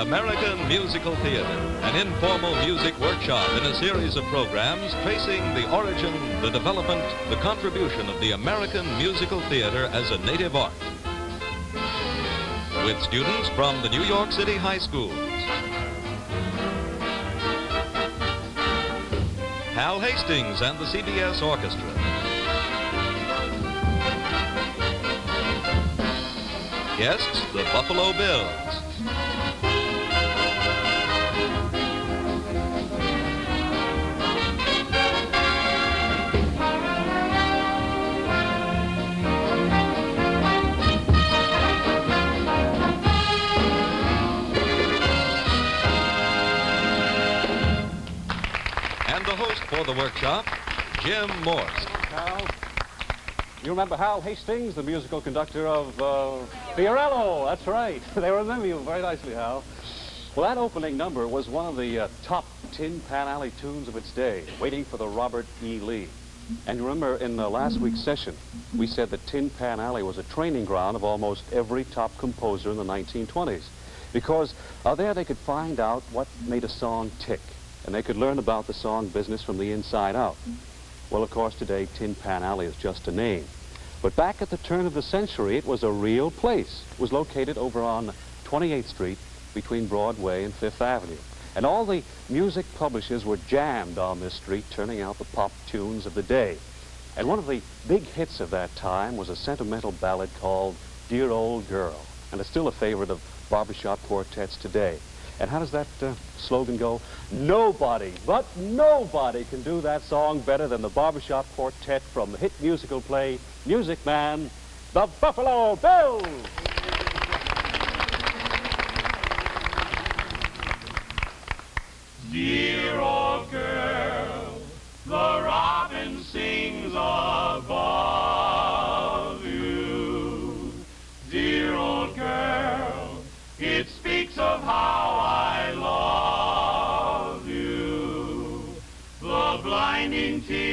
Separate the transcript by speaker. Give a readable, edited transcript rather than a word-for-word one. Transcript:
Speaker 1: American Musical Theater, an informal music workshop in a series of programs tracing the origin, the development, the contribution of the American musical theater as a native art. With students from the New York City high schools. Hal Hastings and the CBS Orchestra. Guests, the Buffalo Bills. And the host for the workshop, Jim Morske.
Speaker 2: Hal, you remember Hal Hastings, the musical conductor of Fiorello? That's right. They remember you very nicely, Hal. Well, that opening number was one of the top Tin Pan Alley tunes of its day, Waiting for the Robert E. Lee. And you remember in last week's session, we said that Tin Pan Alley was a training ground of almost every top composer in the 1920s. Because there they could find out what made a song tick. And they could learn about the song business from the inside out. Well, of course, today, Tin Pan Alley is just a name. But back at the turn of the century, it was a real place. It was located over on 28th Street between Broadway and Fifth Avenue. And all the music publishers were jammed on this street, turning out the pop tunes of the day. And one of the big hits of that time was a sentimental ballad called Dear Old Girl. And it's still a favorite of Barbershop Quartets today. And how does that slogan go? Nobody, but nobody can do that song better than the Barbershop Quartet from the hit musical play, Music Man, the Buffalo Bills.
Speaker 3: Dear old girl, the robin sings above you. Dear old girl, it speaks of how I love you. The blinding tears